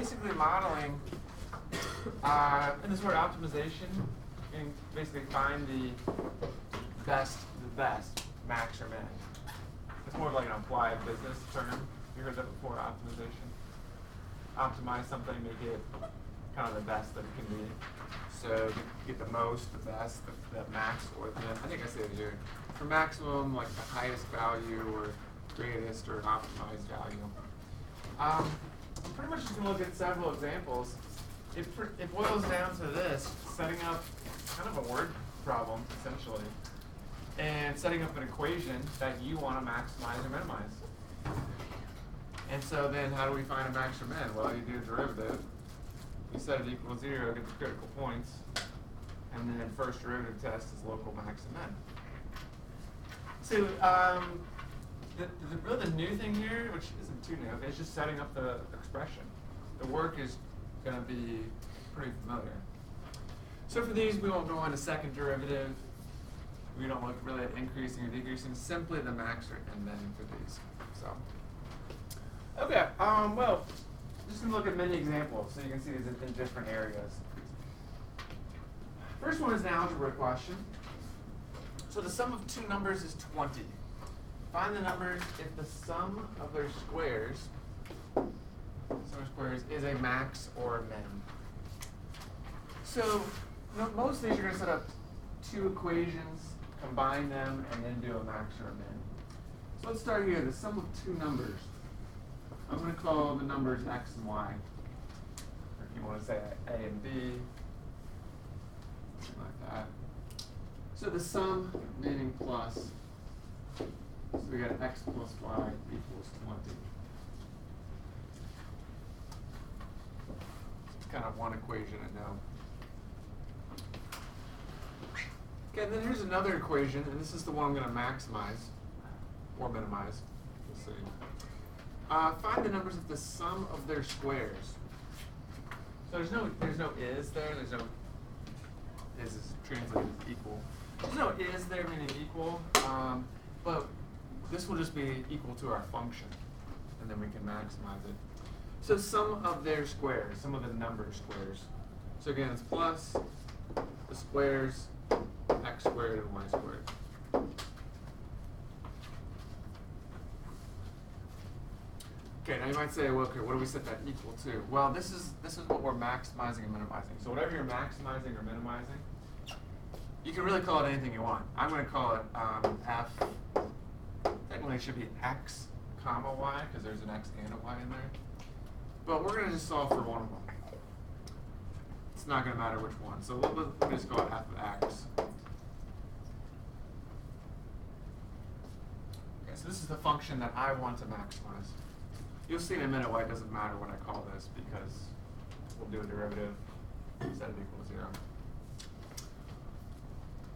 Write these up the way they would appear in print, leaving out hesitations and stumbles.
basically modeling in this word optimization. You can basically find the best max or min. It's more of like an applied business term. You heard that before, optimization. Optimize something, make it kind of the best that it can be. So get the most, the best, the max, or the min. I think I say it here. For maximum, like the highest value, or greatest, or optimized value. I'm pretty much just going to look at several examples. It boils down to this, setting up kind of a word problem, essentially, and setting up an equation that you want to maximize or minimize. And so then how do we find a max or min? Well, you do a derivative. You set it equal to 0, get the critical points, and then first derivative test is local max and min. So really the new thing here, which isn't too new, is just setting up the expression. The work is going to be pretty familiar. So for these, we won't go on to second derivative. We don't look really at increasing or decreasing, simply the max and min for these. So, okay, well, just going to look at many examples so you can see these in different areas. First one is an algebra question. So the sum of two numbers is 20. Find the numbers if the sum of their squares is a max or a min. So most of these you're going to set up two equations, combine them, and then do a max or a min. So let's start here. The sum of two numbers. I'm going to call the numbers x and y. Or if you want to say a and b, something like that. So the sum, meaning plus. So we got x plus y equals 20. It's kind of one equation, I know. Okay, and then here's another equation, and this is the one I'm going to maximize or minimize. We'll see. Find the numbers of the sum of their squares. So there's no is there. There's no is translated as equal. There's no is there meaning equal, but this will just be equal to our function, and then we can maximize it. So sum of their squares, sum of the number squares. So again, it's plus the squares, x squared and y squared. Okay, now you might say, well, okay, what do we set that equal to? Well, this is what we're maximizing and minimizing. So whatever you're maximizing or minimizing, you can really call it anything you want. I'm going to call it f. Technically, it should be x comma y, because there's an x and a y in there. But we're going to just solve for one of them. It's not going to matter which one. So let me just call it f of x. Okay, so this is the function that I want to maximize. You'll see in a minute why it doesn't matter what I call this, because we'll do a derivative, set it equal to 0.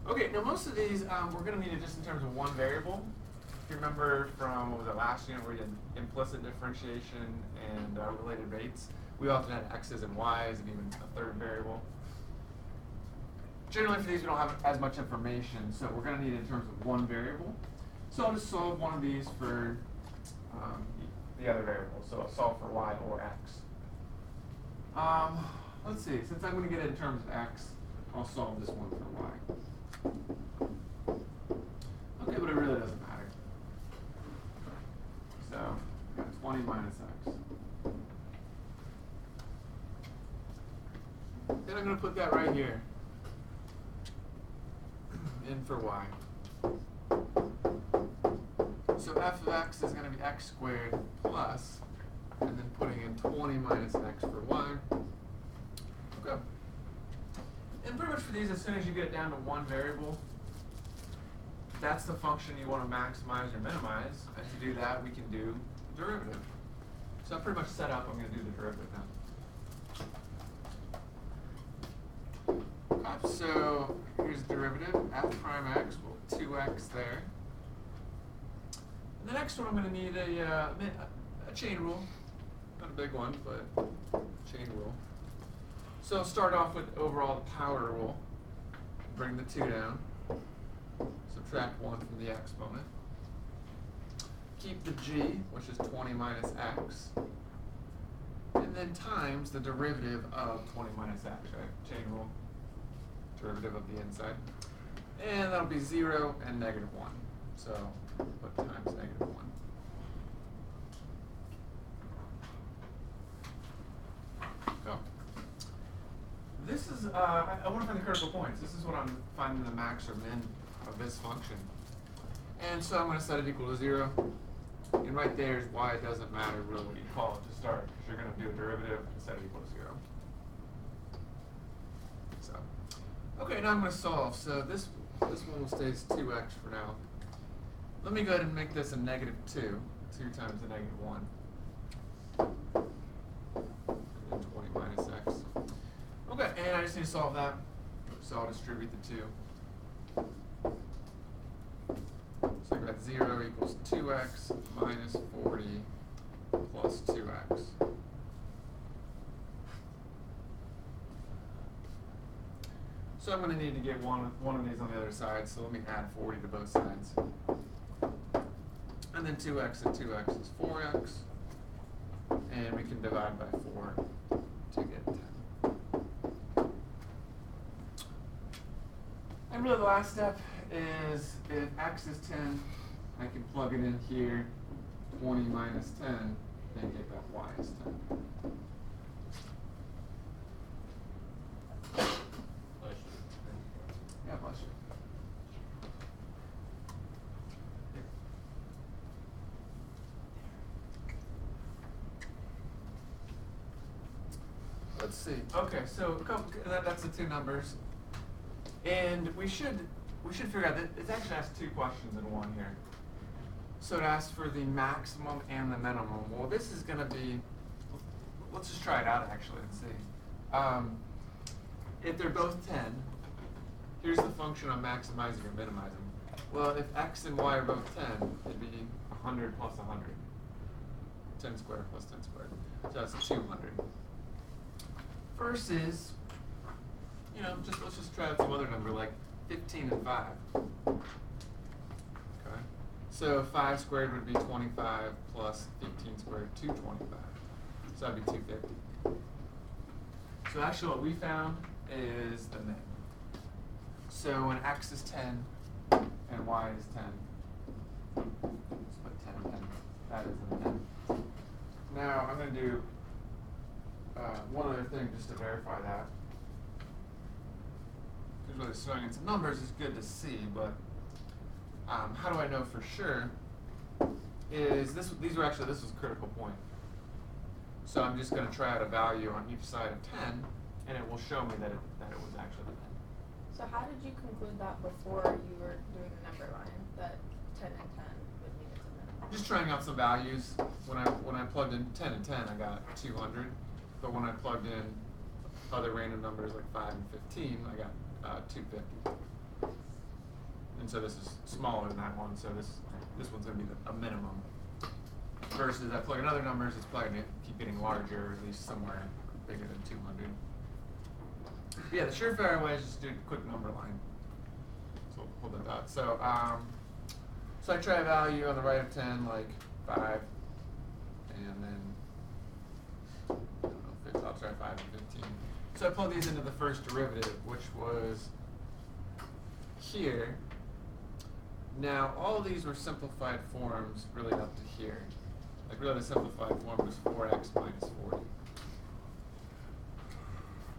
Okay, now most of these we're going to need it just in terms of one variable. If you remember from, what was it, last unit where we did implicit differentiation and related rates, we often had x's and y's and even a third variable. Generally for these we don't have as much information, so we're going to need it in terms of one variable. So I'll just solve one of these for the other variable. So I'll solve for y or x. Let's see, since I'm going to get it in terms of x, I'll solve this one for y. Okay, but it really doesn't matter. So, I got 20 minus x. Then I'm going to put that right here. In for y. So f of x is going to be x squared plus, and then putting in 20 minus x for y. Okay. And pretty much for these, as soon as you get down to one variable, that's the function you want to maximize or minimize. And to do that, we can do derivative. So I'm pretty much set up. I'm going to do the derivative now. So here's the derivative. F prime x, well, 2x there. And the next one, I'm going to need a chain rule. Not a big one, but chain rule. So I'll start off with overall the power rule. Bring the 2 down. Subtract 1 from the exponent. Keep the g, which is 20 minus x. and then times the derivative of 20 minus x, right? Chain rule, derivative of the inside. And that'll be 0 and negative 1. So put times negative 1. Go. This is, I want to find the critical points. This is what I'm finding the max or min of this function. And so I'm going to set it equal to 0. And right there is why it doesn't matter really what you call it to start, because you're going to do a derivative and set it equal to 0. So, okay, now I'm going to solve. So this one will stay as 2x for now. Let me go ahead and make this a negative 2. 2 times the negative 1. And then 20 minus x. Okay, and I just need to solve that. So I'll distribute the 2. So I've got 0 equals 2x minus 40 plus 2x. So I'm going to need to get one of these on the other side, so let me add 40 to both sides. And then 2x and 2x is 4x. And we can divide by 4 to get 10. And really the last step is if x is 10, I can plug it in here, 20 minus 10, and get that y is 10. Yeah, bless you. Let's see. Okay, so that's the two numbers. And we should figure out that it actually asks two questions in one here. So it asks for the maximum and the minimum. Well, this is going to be, let's just try it out actually and see. If they're both 10, here's the function on maximizing or minimizing. Well, if x and y are both 10, it'd be 100 plus 100. 10 squared plus 10 squared. So that's 200. Versus, let's just try out some other number like 15 and 5. Okay. So 5 squared would be 25 plus 15 squared, 225. So that'd be 250. So actually what we found is the min. So when x is 10 and y is 10, let's put 10 and 10. That is the min. Now I'm going to do one other thing just to verify that. Because really throwing in some numbers is good to see, but how do I know for sure? This was a critical point. So I'm just going to try out a value on each side of 10, and it will show me that it was actually the min. So how did you conclude that before you were doing the number line, that 10 and 10 would mean it's a minimum? Just trying out some values. When I plugged in 10 and 10, I got 200. But when I plugged in other random numbers like 5 and 15, I got 250. And so this is smaller than that one, so this one's going to be a minimum. Versus I plug in other numbers, it's probably going to keep getting larger, or at least somewhere bigger than 200. But yeah, the surefire way is just to do a quick number line. So we'll hold that out. So I try a value on the right of 10, like 5, and then I'll try 5 and 15. So I plug these into the first derivative, which was here. Now, all of these were simplified forms really up to here. Like really the simplified form was 4x minus 40.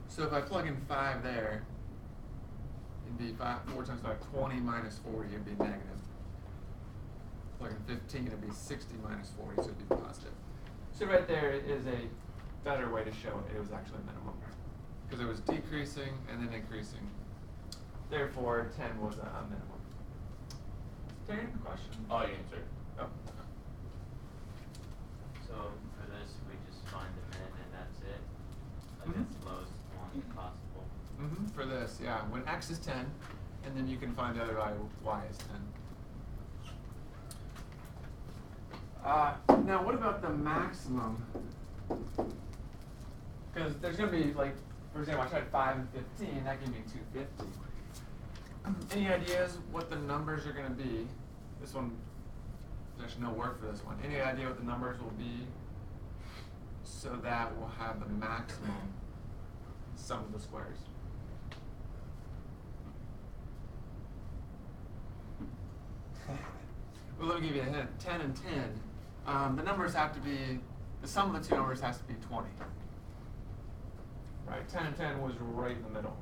So if I plug in 5 there, it'd be 4 times 5, 20 minus 40, it'd be negative. Plug in 15, it'd be 60 minus 40, so it'd be positive. So right there is a better way to show it was actually minimum. Because it was decreasing and then increasing. Therefore, 10 was a minimum. Terry, question? Oh, you answered. Oh, okay. So for this, we just find the min and that's it? Like Mhm. that's the lowest one possible? Mm-hmm. For this, yeah. When x is 10, and then you can find the other value, y is 10. Now, what about the maximum? Because there's going to be, like, for example, I tried 5 and 15, that gave me 250. Any ideas what the numbers are going to be? This one, there's no word for this one. Any idea what the numbers will be so that we'll have the maximum sum of the squares. Well, let me give you a hint. 10 and 10. The numbers have to be, the sum of the two numbers has to be 20. Right? 10 and 10 was right in the middle.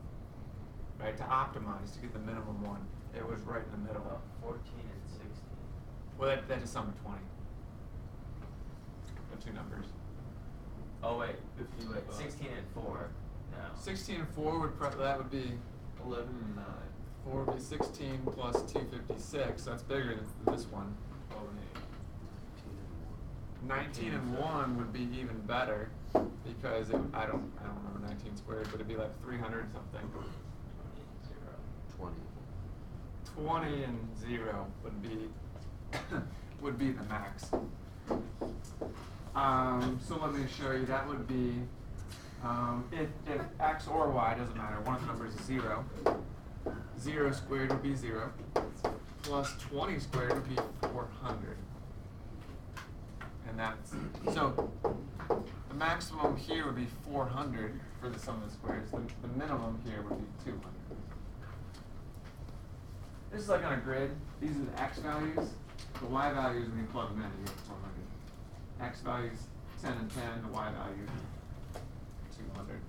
Right? To optimize, to get the minimum one, it was right in the middle. About 14 and 16. Well, that is sum of 20. The two numbers. Oh wait, If you wait, have, 16 and 4. No. 16 and 4 would that would be 11 and 9. 4 would be 16 plus 256. So that's bigger than this one. 12 and 19 and 1 would be even better because I don't remember 19 squared, but it'd be like 300 something. 20. 20 and 0 would be would be the max. So let me show you. That would be if x or y doesn't matter. One of the numbers is 0. 0 squared would be 0. Plus 20 squared would be 400. And that's so. The maximum here would be 400 for the sum of the squares. The minimum here would be 200. This is like on a grid. These are the x values. The y values, when you plug them in, you get 400. X values 10 and 10. The y value 200.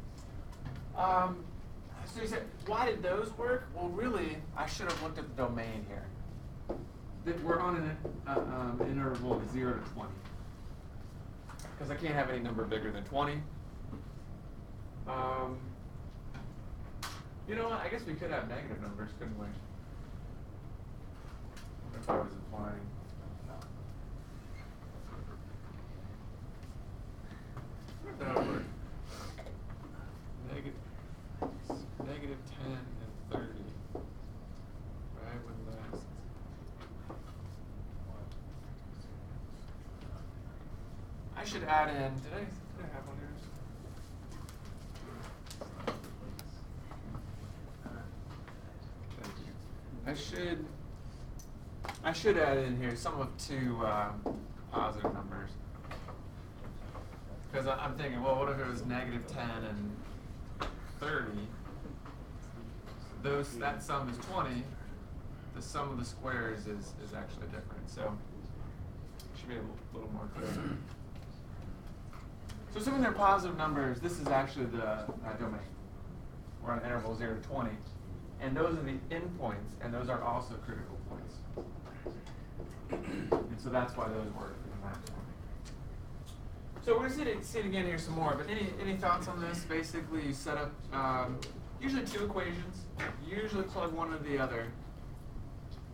So you said, why did those work? Well, really, I should have looked at the domain here. That we're on an interval of 0 to 20. Because I can't have any number bigger than 20. You know what? I guess we could have negative numbers, couldn't we? If I was implying. That would work. Negative 10 and 30. Right when last. I should add in. Did I have one here? Thank you. I should add in here some of two positive numbers. Because I'm thinking, well, what if it was negative 10 and 30? That sum is 20. The sum of the squares is actually different. So it should be a little more clear. So assuming they're positive numbers, this is actually the domain. We're on interval 0 to 20. And those are the endpoints, and those are also critical points. And so that's why those work in the math one. So we're going to see it again here some more, but any thoughts on this? Basically, you set up usually two equations. Usually plug one into the other.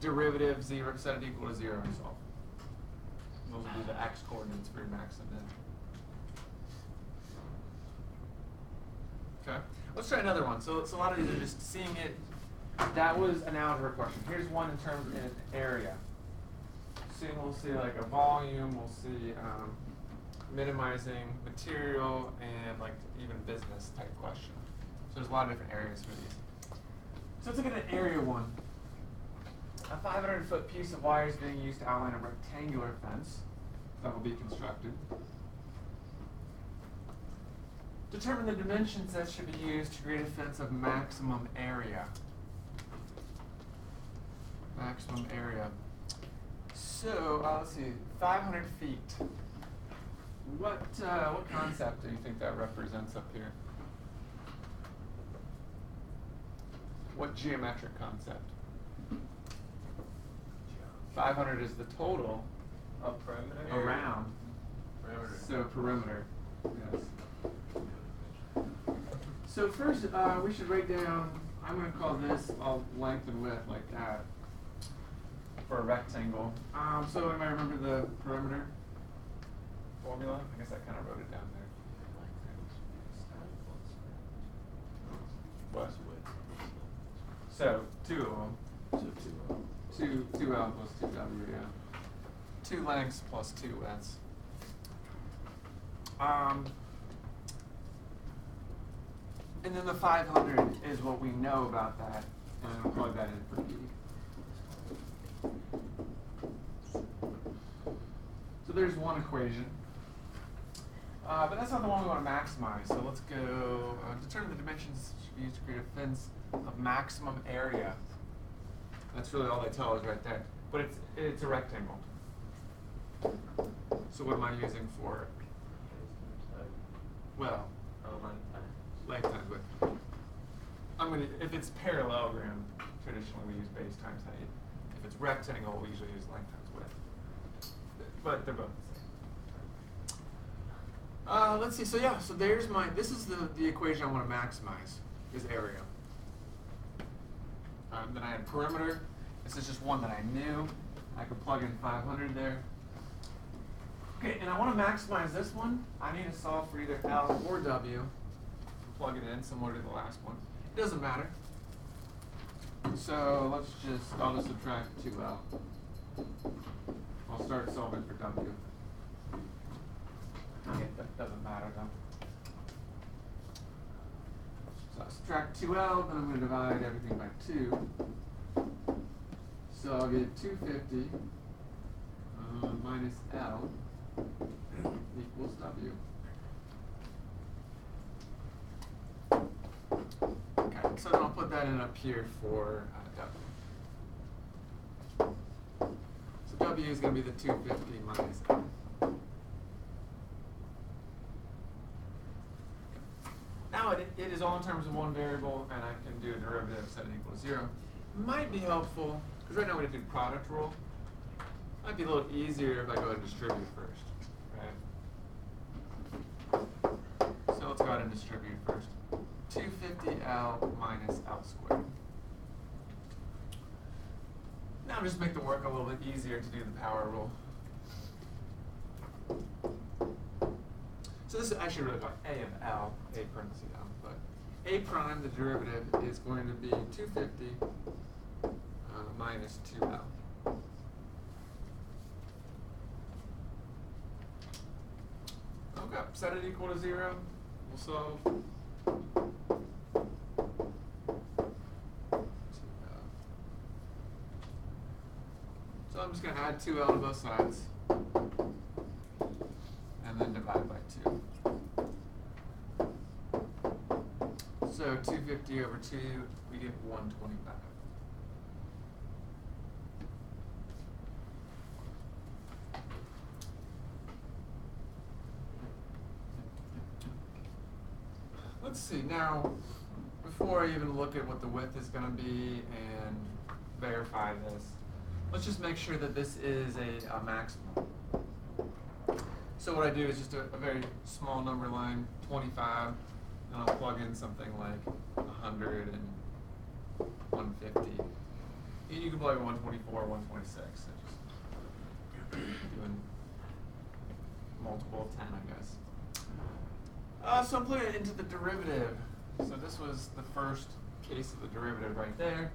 Derivative, 0, set it equal to 0, and solve. Those will be the x coordinates for your max and min. Okay, let's try another one. So a lot of these are just seeing it. That was an algebra question. Here's one in terms of an area. We'll see like a volume. We'll see minimizing material and like even business type question. So there's a lot of different areas for these. So let's look at an area one. A 500-foot piece of wire is being used to outline a rectangular fence that will be constructed. Determine the dimensions that should be used to create a fence of maximum area. Maximum area. So, let's see, 500 feet. What concept do you think that represents up here? What geometric concept? 500 is the total A perimeter? around. Perimeter. So perimeter. Yes. So first, we should write down. I'm going to call this all length and width like that for a rectangle. So anybody remember the perimeter formula? I guess I kind of wrote it down there. What? So 2 of them. So 2 L plus 2 W, yeah. 2 lengths plus 2 widths. And then the 500 is what we know about that, and we'll plug that in for B. So there's one equation. But that's not the one we want to maximize. So let's go determine the dimensions should be used to create a fence of maximum area. That's really all they tell us right there. But it's a rectangle. So what am I using for? Well, length times width. If it's parallelogram, traditionally we use base times height. If it's rectangle, we usually use length times width. But they're both the same. Let's see. So yeah. So there's this is the equation I want to maximize is area. Then I had perimeter. This is just one that I knew. I could plug in 500 there. Okay, and I want to maximize this one. I need to solve for either L or W. Plug it in similar to the last one. It doesn't matter. So I'll just subtract 2L. I'll start solving for W. Okay, that doesn't matter though. So I subtract 2L, then I'm going to divide everything by 2. So I'll get 250 minus L equals W. Okay, so then I'll put that in up here for W. So W is going to be the 250 minus L. Now it is all in terms of one variable, and I can do a derivative set it equal to 0. Might be helpful, because right now we have to do product rule. Might be a little easier if I go ahead and distribute first, right? So let's go ahead and distribute first. 250L minus L squared. Now just make the work a little bit easier to do the power rule. So this is actually really about A of L, A parentheses L, but A prime, the derivative, is going to be 250 minus 2L. Okay, set it equal to 0. We'll solve. So I'm just going to add 2L to both sides. And then divide by 2. So 250 over 2, we get 125. Let's see, now, before I even look at what the width is going to be and verify this, let's just make sure that this is a maximum. So what I do is just a very small number line, 25, and I'll plug in something like 100 and 150. You can plug in 124, 126. So just doing multiple of 10, I guess. So I'm putting it into the derivative. So this was the first case of the derivative right there.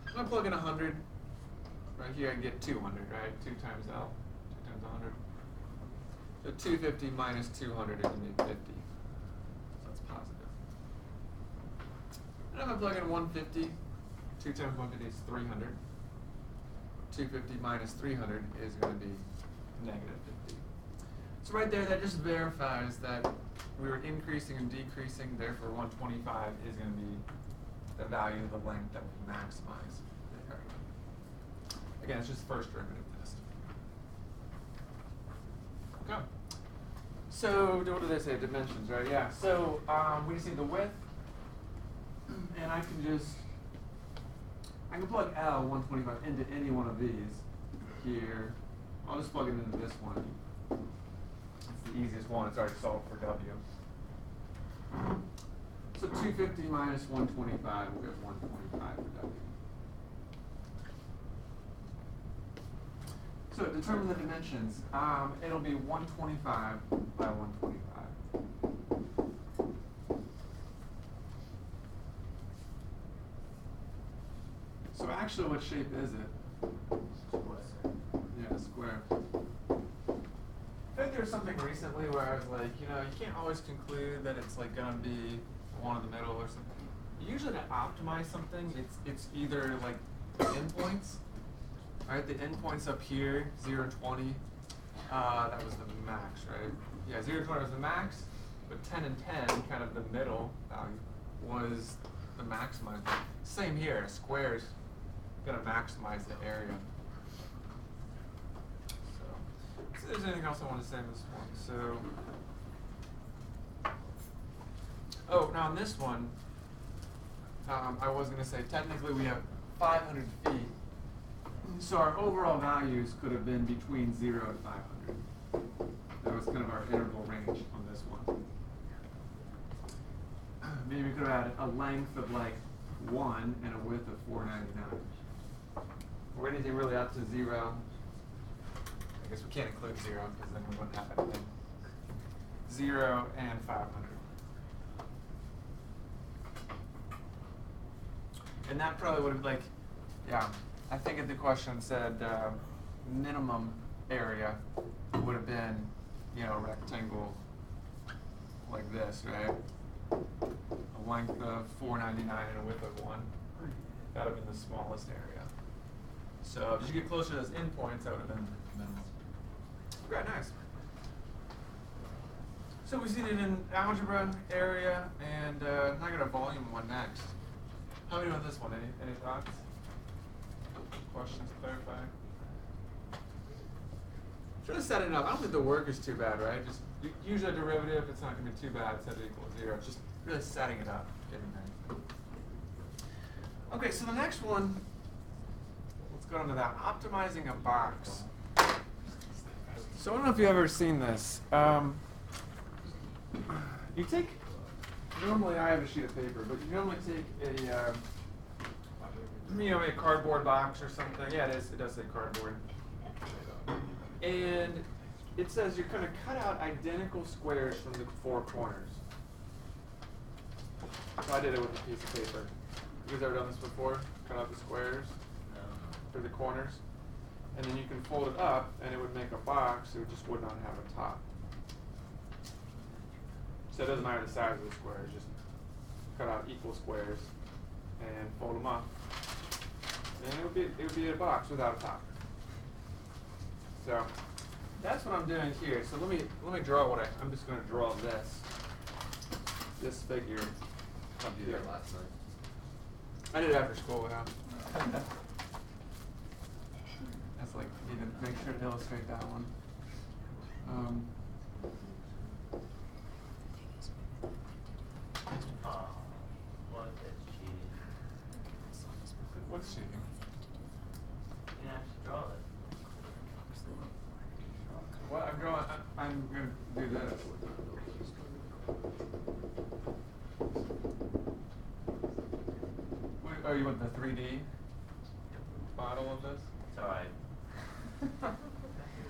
I'm going to plug in 100. Right here I can get 200, right? 2 times L. 2 times 100. So 250 minus 200 is going to be 50. So that's positive. And I'm going to plug in 150. 2 times 150 is 300. 250 minus 300 is going to be negative 50. So right there, that just verifies that we were increasing and decreasing, therefore 125 is going to be the value of the length that we maximize the area. Again, it's just first derivative test. Okay. So what do they say? Dimensions, right? Yeah. So we just need the width, and I can plug L 125 into any one of these here. I'll just plug it into this one. It's the easiest one. It's already solved for W. So 250 minus 125 will get 125 for W. So determine the dimensions. It'll be 125 by 125. So actually, what shape is it? Square. Yeah, square. I think there was something recently where I was like, you can't always conclude that it's like gonna be one in the middle or something. Usually to optimize something, it's either like endpoints, right? The endpoints up here, 0, 20, That was the max, right? Yeah, 0 to 20 was the max, but 10 and 10, kind of the middle value, was the maximizer. Same here, a square's gonna maximize the area. So if there's anything else I want to say in this one. So, oh, now on this one, I was gonna say technically we have 500 feet. So our overall values could have been between 0 and 500. That was kind of our interval range on this one. Maybe we could have had a length of like 1 and a width of 499. Or anything really up to 0. I guess we can't include 0 because then we wouldn't have anything. 0 and 500. And that probably would have like, yeah, I think if the question said minimum area would have been, you know, a rectangle like this, right? A length of 499 and a width of 1. That would have been the smallest area. So as you get closer to those endpoints, that would have been minimal. Okay, nice. So we've seen it in algebra area, and now I got a volume one next. How are we doing this one? Any thoughts? Questions to clarify? Try to set it up. I don't think the work is too bad, right? Just use a derivative. It's not going to be too bad. Set it equal to 0. It's just really setting it up, getting there. Okay, so the next one, let's go on to that. Optimizing a box. So I don't know if you've ever seen this. You take, normally I have a sheet of paper, but you normally take a, a cardboard box or something. Yeah, it does say cardboard. And it says you're going to cut out identical squares from the 4 corners. So I did it with a piece of paper. You guys ever done this before? Cut out the squares for the corners? And then you can fold it up and it would make a box. It just would not have a top. So it doesn't matter the size of the squares. Just cut out equal squares and fold them up. And it would be a box without a top. So that's what I'm doing here. So let me draw I'm just going to draw this figure up You did here. that last night. I did it after school, yeah. That's like, need to make sure to illustrate that one. What? That's cheating. What's cheating? You didn't have to draw it. Well, I'm going to do this. Oh, you want the 3D model of this? It's alright.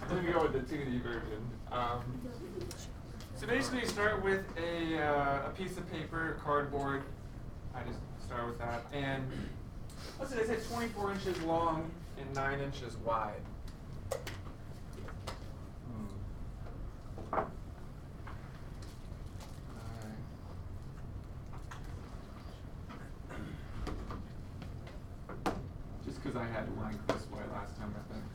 Let me go with the 2D version. So basically you start with a piece of paper, cardboard. I just start with that. And let's say they say 24 inches long and 9 inches wide. Just because I had length this way last time, I think.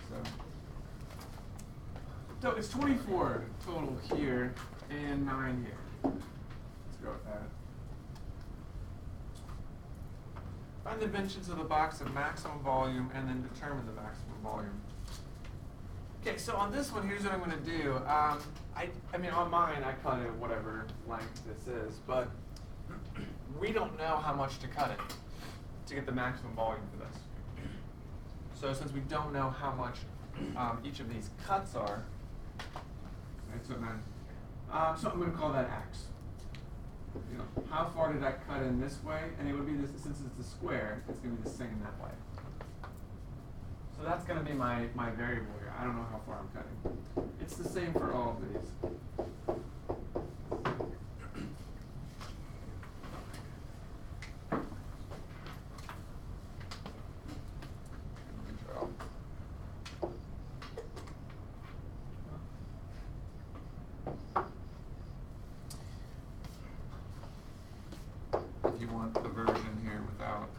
So it's 24 total here and 9 here. Let's go with that. Find the dimensions of the box of maximum volume and then determine the maximum volume. Okay, so on this one, here's what I'm going to do. I mean, on mine, I cut it whatever length this is, but we don't know how much to cut it to get the maximum volume for this. So since we don't know how much each of these cuts are, right, so I'm going to call that x. You know, how far did I cut in this way? And it would be this, since it's a square, it's going to be the same that way. So that's going to be my variable here. I don't know how far I'm cutting. It's the same for all of these. If you want the version here without.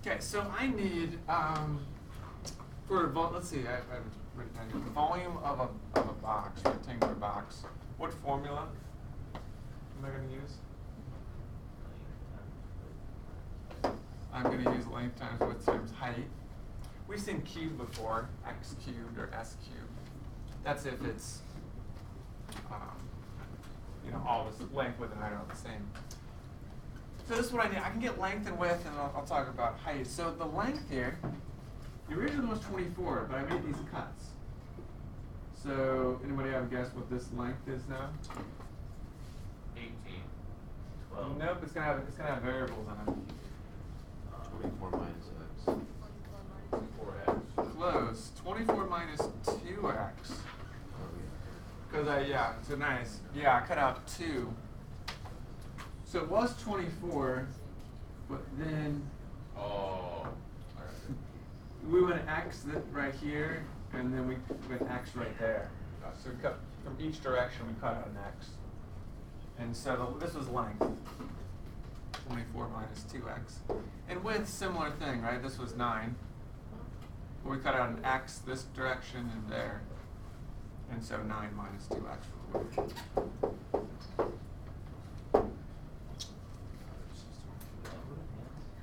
Okay, so I need let's see, I have it written down here. The volume of a box, rectangular box. What formula am I going to use? I'm going to use length times width times height. We've seen cube before, x cubed or s cubed. That's if it's, all this length, width, and height are all the same. So this is what I need. I can get length and width, and I'll talk about height. So the length here, the original was 24, but I made these cuts. So anybody have a guess what this length is now? 18, 12. Nope, it's gonna have variables in it. 24 minus x. 4x. Close. 24 minus 2x. Because so nice. Yeah, I cut out 2. So it was 24, but then Oh. we went x right here, and then we went x right there. So we cut from each direction. We cut out an x, and so this was length. 24 minus 2x, and width, similar thing, right? This was 9. But we cut out an x this direction and there, and so 9 minus 2x for the width.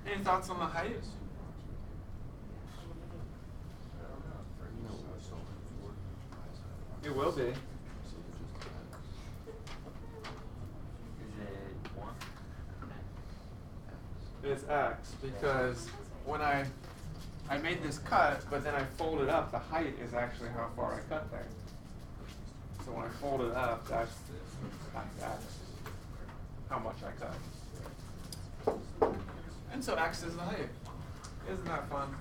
Any thoughts on the height? It will be. Is it 1? It's x because when I made this cut, but then I folded up, the height is actually how far I cut there. So when I fold it up, that's x, how much I cut. And so x is the height. Isn't that fun?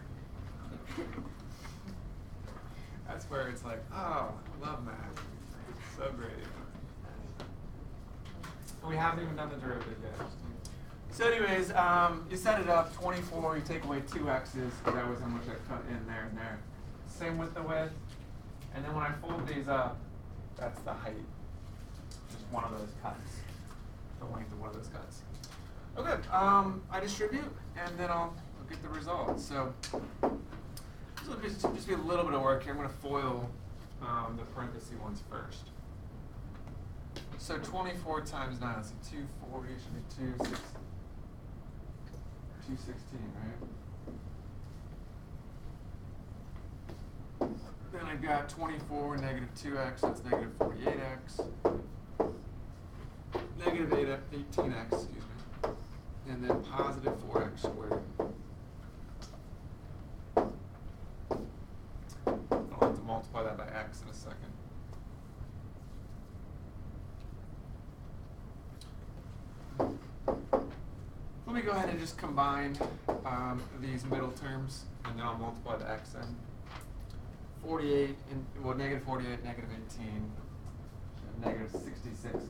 That's where it's like, oh, love math. So great. We haven't even done the derivative yet. So anyways, you set it up, 24, you take away 2 x's, because that was how much I cut in there and there. Same with the width. And then when I fold these up, that's the height. Just one of those cuts. The length of one of those cuts. Okay, I distribute, and then I'll get the result. So this will just be a little bit of work here. I'm going to FOIL the parenthesis ones first. So 24 times 9, so 240 should be 216, right? Then I got 24 negative 2x, that's negative 48x. Negative 18x, excuse me. And then positive 4x squared. I'll have to multiply that by x in a second. Let me go ahead and just combine these middle terms, and then I'll multiply the x in. 48, negative 48, negative 18, and negative 66x.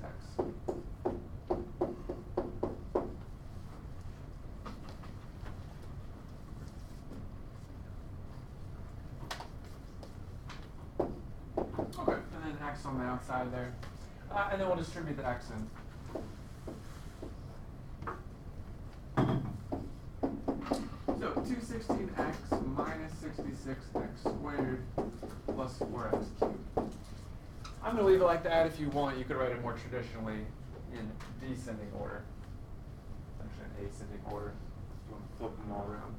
Okay, and then x on the outside there. And then we'll distribute the x in. So 216x minus 66x squared plus 4x cubed. I'm going to leave it like that. If you want, you could write it more traditionally in descending order. Actually, in ascending order. You want to flip them all around.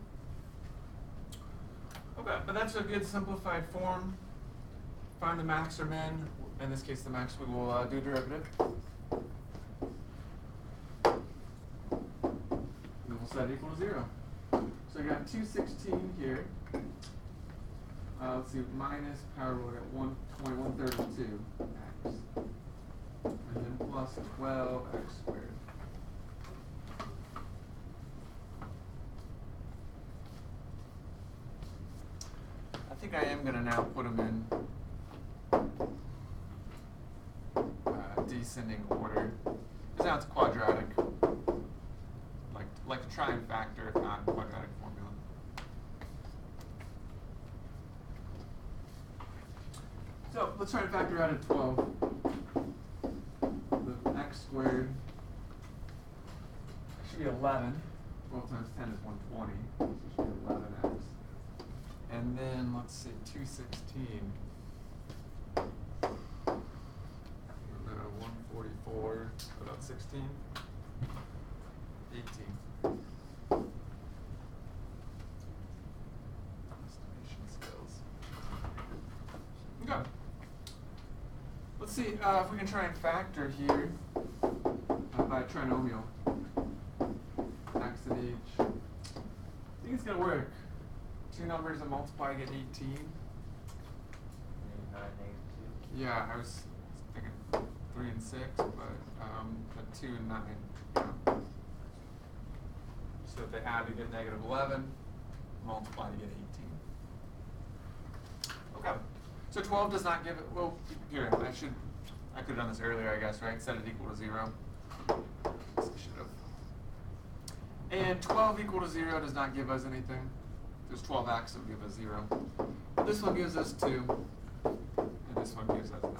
Okay, but that's a good simplified form. Find the max or min. In this case, the max, we will do derivative. And we'll set equal to 0. So I got 216 here. Let's see, minus power, we'll get 132x. And then plus 12x squared. I think I am going to now put them in descending order. Because now it's quadratic. Like to try and factor, if not quadratic formula. So let's try to factor out at 12. The x squared should be 11. 12 times 10 is 120, so it should be 11x. And then, let's see, 216. We're at 144, about 16. 18. Estimation skills. Okay. Let's see if we can try and factor here by a trinomial. X at each. I think it's gonna work. Two numbers that multiply get 18. Yeah, I was thinking 3 and 6, but a 2 and 9. Yeah. So if they add, they get negative 11. Multiply, you get 18. Okay. So 12 does not give it. Well, here I could have done this earlier, I guess, right? Set it equal to 0. Should have. And 12 equal to 0 does not give us anything. There's 12x that would give us 0. This one gives us 2, and this one gives us 9.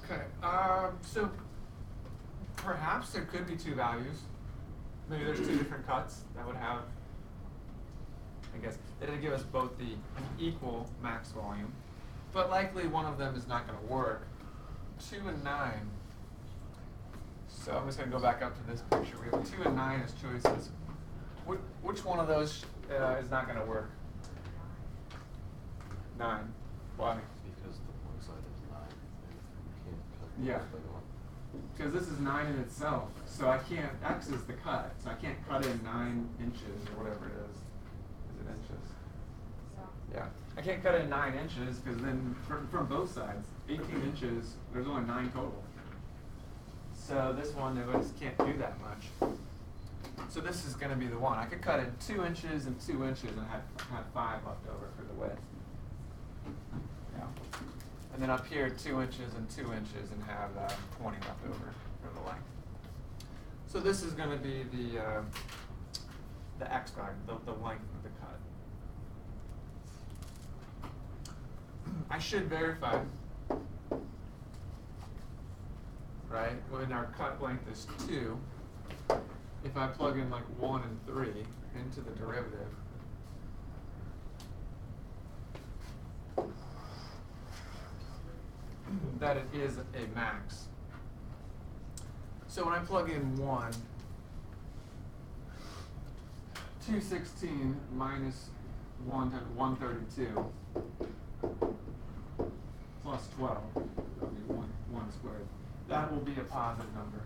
Okay, so perhaps there could be two values. Maybe there's two different cuts that would have, I guess, that would give us both the equal max volume, but likely one of them is not going to work. 2 and 9. So I'm just going to go back up to this picture. We have 2 and 9 as choices. Which one of those is not going to work? 9. Why? Because the one side is 9. You can't cut Yeah. this by one. Because this is 9 in itself, so I can't, X is the cut, so I can't cut in 9 inches or whatever it is. Is it inches? Yeah. I can't cut in 9 inches because then from both sides, 18 inches, there's only 9 total. So this one, I just can't do that much. So this is going to be the one. I could cut in 2 inches and 2 inches and have 5 left over for the width. Yeah. And then up here, 2 inches and 2 inches and have 20 left over for the length. So this is going to be the X value, the length of the cut. I should verify, right, when our cut length is 2, if I plug in like 1 and 3 into the derivative, that it is a max. So when I plug in 1, 216 minus 1 times 132 plus 12, that would be 1 squared. That will be a positive number.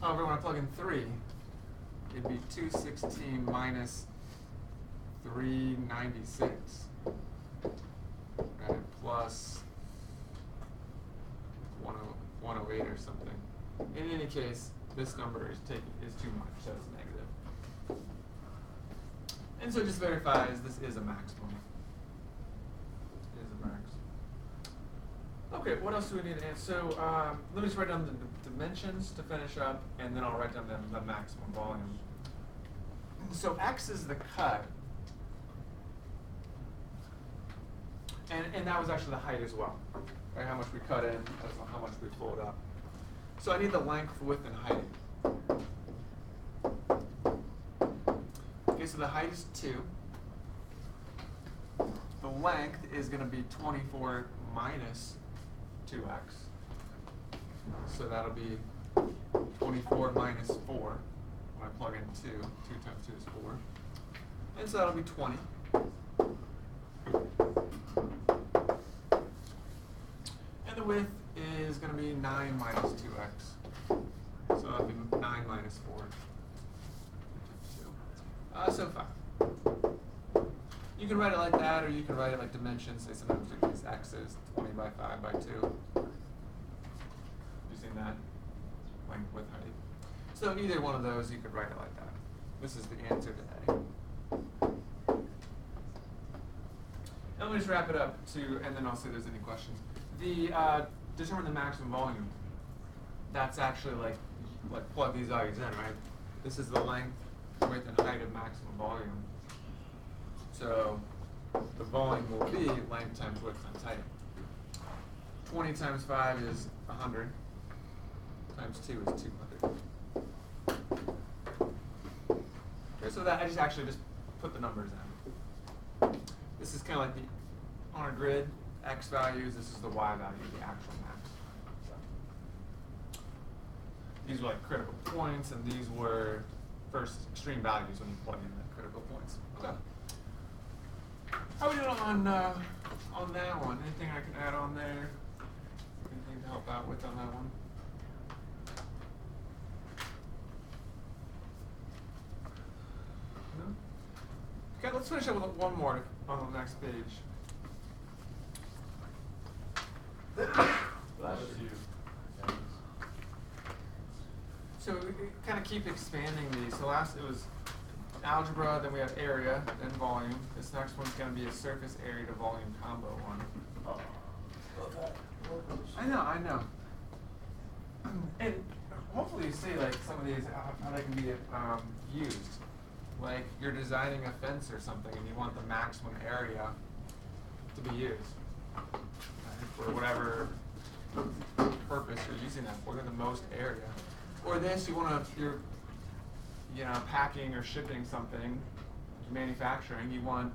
However, when I plug in 3, it'd be 216 minus 396. Right, plus 108 or something. In any case, this number is too much, so it's negative. And so it just verifies this is a maximum. It is a max. Okay, what else do we need to answer? So let me just write down the dimensions to finish up, and then I'll write down the maximum volume. So X is the cut. And that was actually the height as well, right? How much we cut in, how much we pulled up. So I need the length, width, and height. Okay, so the height is 2. The length is going to be 24 minus 2x. So that'll be 24 minus 4 when I plug in 2. 2 times 2 is 4. And so that'll be 20. And the width is going to be 9 minus 2x. So that'll be 9 minus 4. So 5. You can write it like that, or you can write it like dimensions. Say sometimes these x's, 20 by 5 by 2. Using that length, width, height. So either one of those, you could write it like that. This is the answer to A. And let me just wrap it up and then I'll see if there's any questions. The determine the maximum volume. That's actually like plug these values in, right? This is the length, width, and height of maximum volume. So the volume will be length times width times height. 20 times 5 is 100, times 2 is 200. Okay, so that I just actually just put the numbers in. This is kind of like the, on a grid, x values, this is the y value, the actual max. So, these were like critical points, and these were first extreme values when you plug in the critical points. Okay. How are we doing on that one? Anything I can add on there? Anything to help out with on that one? No? Okay, let's finish up with one more on the next page. So we kind of keep expanding these. So last it was algebra, then we have area, then volume. This next one's going to be a surface area to volume combo one. I know. And hopefully you see like some of these, how they can be used. Like you're designing a fence or something and you want the maximum area to be used. For whatever purpose you're using that for, the most area. Or this, you're packing or shipping something, manufacturing, you want,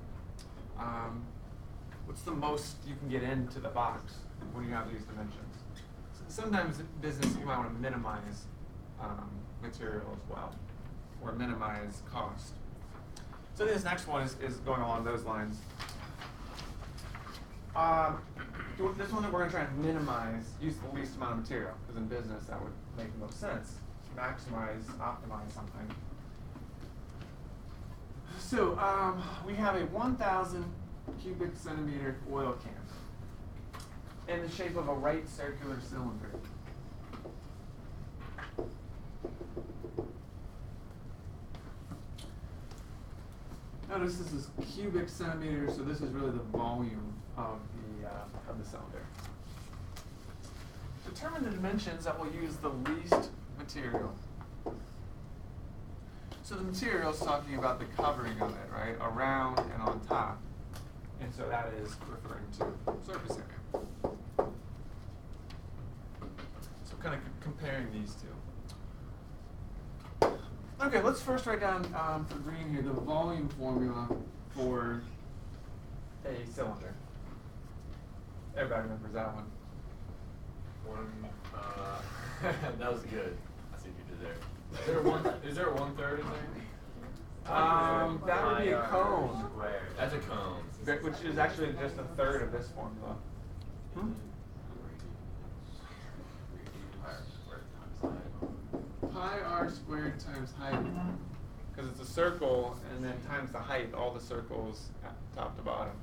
what's the most you can get into the box when you have these dimensions? Sometimes in business you might want to minimize material as well, or minimize cost. So this next one is going along those lines. This one that we're going to try and minimize, use the least amount of material, because in business that would make the most sense. Maximize, optimize something. So we have a 1,000 cubic centimeter oil can in the shape of a right circular cylinder. Notice this is cubic centimeters, so this is really the volume of the cylinder. Determine the dimensions that will use the least material. So the material is talking about the covering of it, right? Around and on top. And so that is referring to surface area. So kind of comparing these two. Okay, let's first write down for green here the volume formula for a cylinder. Everybody remembers that one. That was good. I see what you did there. Is there a 1/3 in there? That would be a cone. Square. That's a cone. Which is actually just a third of this formula. Pi r squared times height. Because it's a circle, and then times the height, all the circles top to bottom.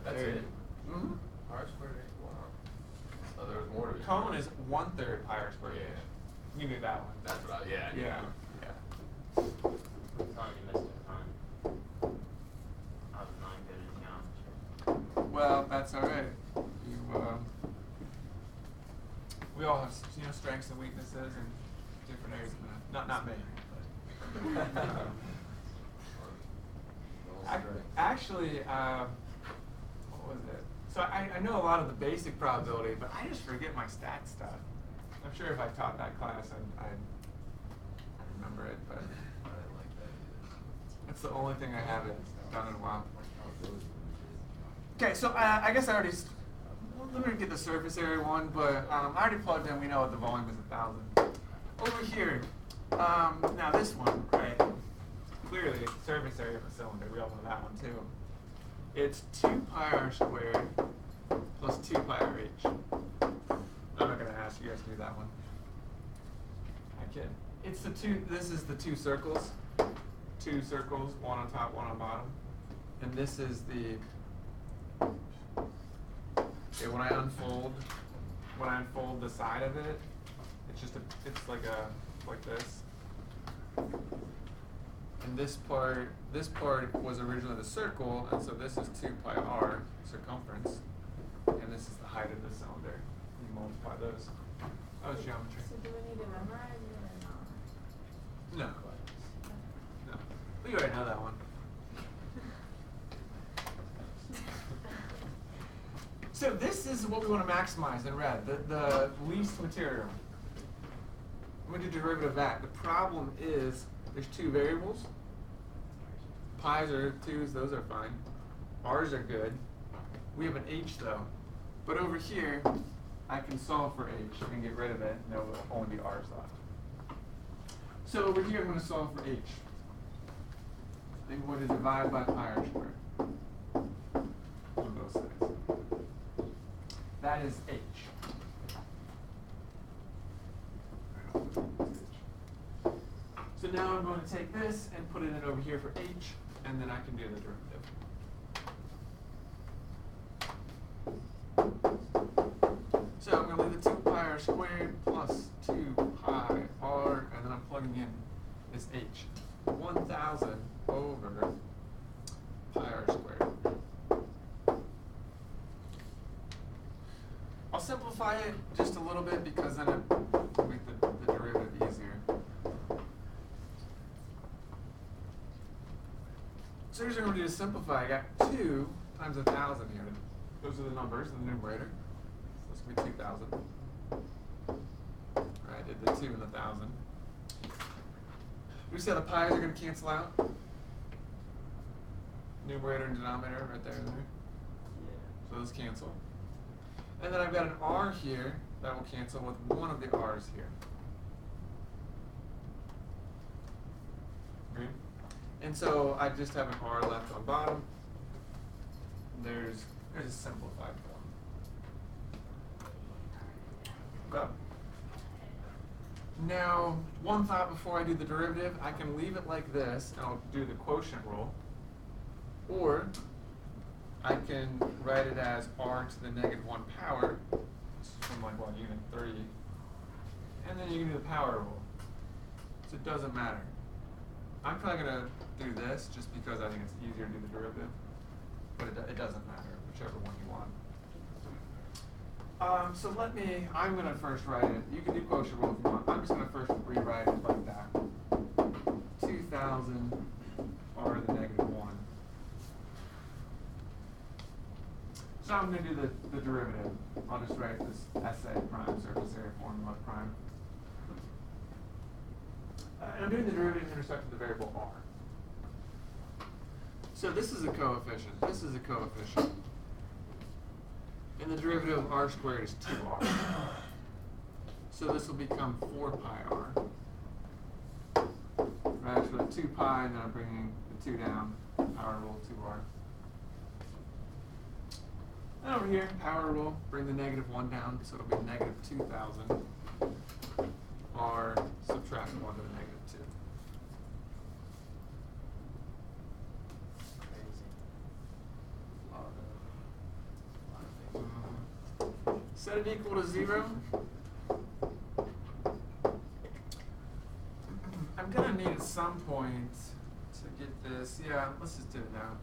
That's There. it. Mm-hmm. R squared. Wow. Oh, there was more to it. Cone is 1/3 pi r squared. Yeah. You knew that one. That's what I. Yeah. I knew Yeah. that. I'm telling you, missed a ton. I was not good at geometry. Well, that's all right. You, we all have strengths and weaknesses in different areas. Not me. But, actually, what was it? So I know a lot of the basic probability, but I just forget my stat stuff. I'm sure if I taught that class, I'd remember it, but that's the only thing I haven't done in a while. Okay, so I guess I already, let me get the surface area one, but I already plugged in, we know what the volume is, 1,000. Over here, now this one, right, clearly surface area of a cylinder, we all know that one too. It's 2 pi r squared plus 2 pi r h. I'm not going to ask you guys to do that one. I kid. It's the this is the two circles. 2 circles, one on top, one on bottom. And this is the, okay, when I unfold the side of it, it's like this. And this part was originally the circle, and so this is 2 pi r circumference, and this is the height of the cylinder. You multiply those. That was geometry. So do we need to memorize it or not? No. No. We already know that one. So this is what we want to maximize in red, the least material. I'm going to do derivative of that. The problem is there's two variables. Pi's are 2's, those are fine. R's are good. We have an h though. But over here, I can solve for h and get rid of it, and there will only be r's left. So over here, I'm going to solve for h. I'm going to divide by pi r squared on both sides. That is h. So now I'm going to take this and put it in over here for h, and then I can do the derivative. So I'm going to leave the 2 pi r squared plus 2 pi r, and then I'm plugging in this h. 1,000 over pi r squared. I'll simplify it just a little bit because then it'll make the derivative easier. So here's what I'm going to do to simplify. I got 2 times 1,000 here. Those are the numbers in the numerator. So this will be 2,000. Alright, I did the 2 and the 1,000. You see how the pi's are going to cancel out? Numerator and denominator right there and there. So those cancel. And then I've got an r here that will cancel with one of the r's here. Agreed? And so I just have an r left on bottom. There's a simplified form. Okay. Now, one thought before I do the derivative, I can leave it like this, and I'll do the quotient rule. Or I can write it as r to the -1 power, from like what, unit 3. And then you can do the power rule. So it doesn't matter. I'm probably going to do this just because I think it's easier to do the derivative. But it doesn't matter, whichever one you want. So I'm going to first write it. You can do quotient rule if you want. I'm just going to first rewrite it like that. 2,000 r to the -1. So I'm going to do the derivative. I'll just write this SA prime, surface area formula prime. And I'm doing the derivative with respect to the variable r. So this is a coefficient. This is a coefficient. And the derivative of r squared is 2r. So this will become 4 pi r. Right, so the 2 pi, and then I'm bringing the 2 down. Power rule 2r. And over here, power rule, bring the -1 down, so it'll be -2,000 r subtract 1 to the -2. Crazy. A lot of Set it equal to 0. I'm gonna need at some point to get this. Yeah, let's just do it now.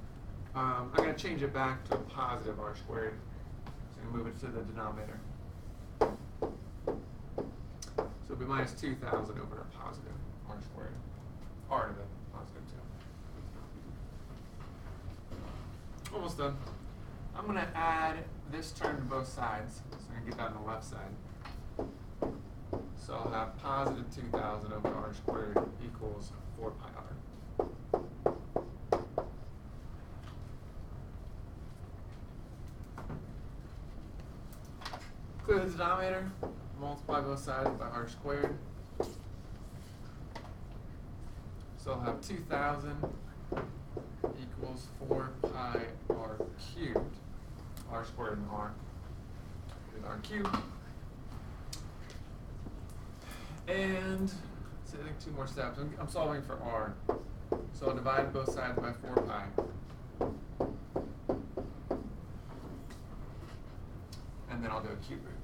I'm gonna change it back to a positive r squared. So I'm gonna move it to the denominator. So it'll be -2,000 over a positive r squared. R to the positive 2. Almost done. I'm going to add this term to both sides. So I'm going to get that on the left side. So I'll have positive 2,000 over r squared equals 4 pi r. Clear the denominator. Multiply both sides by r squared. So I'll have 2,000 equals 4 pi r cubed. R squared and r. With r cubed. And so I think 2 more steps. I'm solving for r. So I'll divide both sides by 4 pi. And then I'll do a cube root.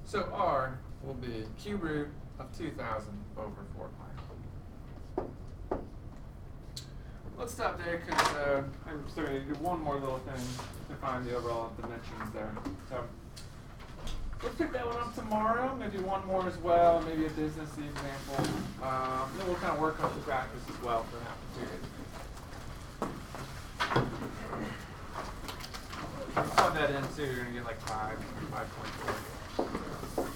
So r will be cube root of 2,000 over 4 pi. Let's stop there because I'm still going to do one more little thing to find the overall dimensions there. So let's pick that one up tomorrow. I'm going to do one more as well, maybe a business example. Then we'll kind of work on the practice as well for half the period. If you plug that in too, you're gonna get like 5.4.